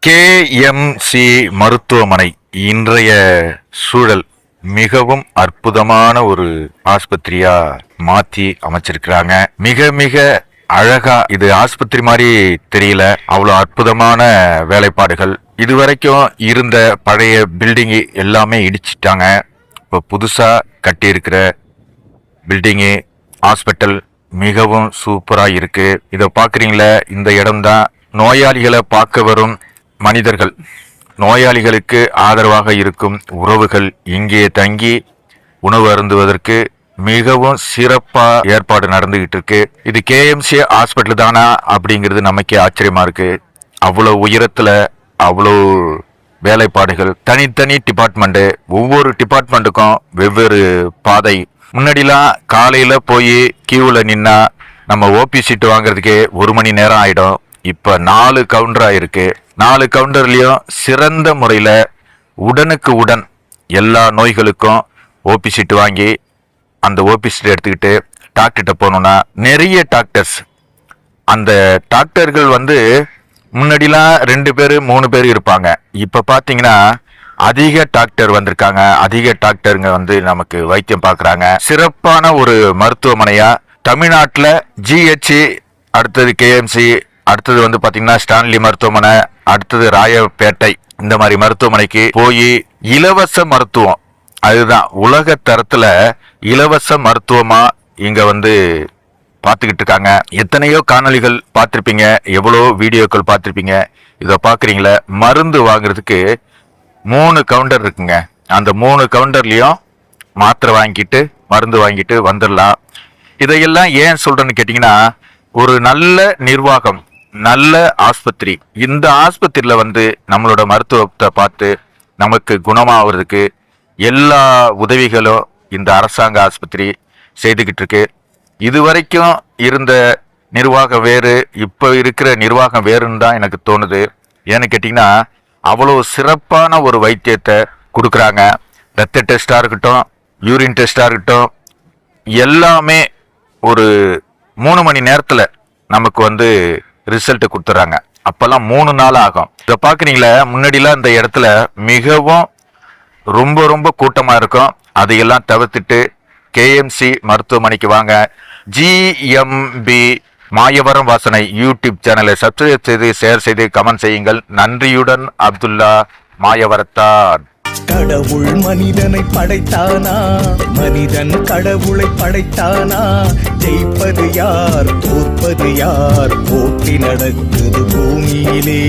KMC மருத்துவமனை இன்றைய சூழல் மிகவும் அற்புதமான ஒரு ஆஸ்பத்திரியா மாத்தி அமைச்சிருக்கிறாங்க. மிக மிக அழகா, இது ஆஸ்பத்திரி மாதிரி தெரியல, அவ்வளவு அற்புதமான வேலைப்பாடுகள். இதுவரைக்கும் இருந்த பழைய பில்டிங் எல்லாமே இடிச்சிட்டாங்க. இப்போ புதுசா கட்டி இருக்கிற பில்டிங்கு ஹாஸ்பிட்டல் மிகவும் சூப்பரா இருக்கு. இதை பாக்குறீங்களா? இந்த இடம்தான் நோயாளிகளை பார்க்க வரும் மனிதர்கள், நோயாளிகளுக்கு ஆதரவாக இருக்கும் உறவுகள் இங்கே தங்கி உணவு அருந்துவதற்கு மிகவும் சிறப்பா ஏற்பாடு நடந்துகிட்டு இருக்கு. இது கேஎம்சி ஹாஸ்பிட்டல் தானா அப்படிங்கிறது நமக்கே ஆச்சரியமா இருக்கு. அவ்வளவு உயரத்துல அவ்வளவு வேலைப்பாடுகள், தனித்தனி டிபார்ட்மெண்ட், ஒவ்வொரு டிபார்ட்மெண்ட்டுக்கும் வெவ்வேறு பாதை. முன்னாடிலாம் காலையில போய் கியூல நின்னா நம்ம ஓபி சீட்டு வாங்குறதுக்கே 1 மணி நேரம் ஆயிடும். இப்ப 4 கவுண்டரா இருக்கு. 4 கவுண்டர்லயும் சிறந்த முறையில உடனுக்கு உடன் எல்லா நோய்களுக்கும் ஓபி சீட்டு வாங்கி அந்த ஓபி சீட் எடுத்துக்கிட்டு டாக்டர்கிட்ட போனோம்னா நிறைய டாக்டர்ஸ், அந்த டாக்டர்கள் முன்னாடிலாம் 2 பேர் 3 பேர் இருப்பாங்க. இப்ப பாத்தீங்கன்னா அதிக டாக்டர் வந்திருக்காங்க. அதிக டாக்டருங்க நமக்கு வைத்தியம் பார்க்கறாங்க. சிறப்பான ஒரு மருத்துவமனையா தமிழ்நாட்டுல ஜிஹெச், அடுத்தது கேஎம்சி, அடுத்தது பாத்தீங்கன்னா ஸ்டான்லி மருத்துவமனை, அடுத்தது ராயப்பேட்டை, இந்த மாதிரி மருத்துவமனைக்கு போய் இலவச மருத்துவம், அதுதான் உலக தரத்துல இலவச மருத்துவமா இங்க பார்த்துக்கிட்டு இருக்காங்க. எத்தனையோ காணொளிகள் பார்த்திருப்பீங்க, எவ்வளோ வீடியோக்கள் பார்த்திருப்பீங்க. இதை பாக்குறீங்களா? மருந்து வாங்குறதுக்கு 3 கவுண்டர் இருக்குங்க. அந்த 3 கவுண்டர்லயும் மாத்திரை வாங்கிட்டு மருந்து வாங்கிட்டு வந்துடலாம். இதையெல்லாம் ஏன் சொல்றேன்னு கேட்டீங்கன்னா, ஒரு நல்ல நிர்வாகம், நல்ல ஆஸ்பத்திரி, இந்த ஆஸ்பத்திரியில நம்மளோட மருத்துவத்தை பார்த்து நமக்கு குணமாகிறதுக்கு எல்லா உதவிகளும் இந்த அரசாங்க ஆஸ்பத்திரி செய்துகிட்டு இருக்கு. இதுவரைக்கும் இருந்த நிர்வாகம் வேறு, இப்போ இருக்கிற நிர்வாகம் வேறுன்னு தான் எனக்கு தோணுது. ஏன்னு கேட்டிங்கன்னா, அவ்வளோ சிறப்பான ஒரு வைத்தியத்தை கொடுக்குறாங்க. ரத்த டெஸ்டாக இருக்கட்டும், யூரின் டெஸ்டாக இருக்கட்டும், எல்லாமே ஒரு 3 மணி நேரத்தில் நமக்கு ரிசல்ட் கொடுத்துட்றாங்க. அப்போல்லாம் 3 நாள் ஆகும். இதை பார்க்குறீங்களா? முன்னாடிலாம் இந்த இடத்துல மிகவும் ரொம்ப ரொம்ப கூட்டமாக இருக்கும். அதையெல்லாம் தவிர்த்துட்டு கேஎம்சி மருத்துவமனைக்கு வாங்க. ஜிஎம்பி மாயவரம் வாசனை யூடியூப் சேனலை சப்ஸ்கிரைப் செய்து ஷேர் செய்து கமெண்ட் செய்யுங்கள். நன்றியுடன் அப்துல்லா மாயவரத்தான். கடவுள் மனிதனை படைத்தானா? மனிதன் கடவுளை படைத்தானா? ஜெயிப்பது யார், தோற்பது யார்? போட்டி நடக்குது பூமியிலே.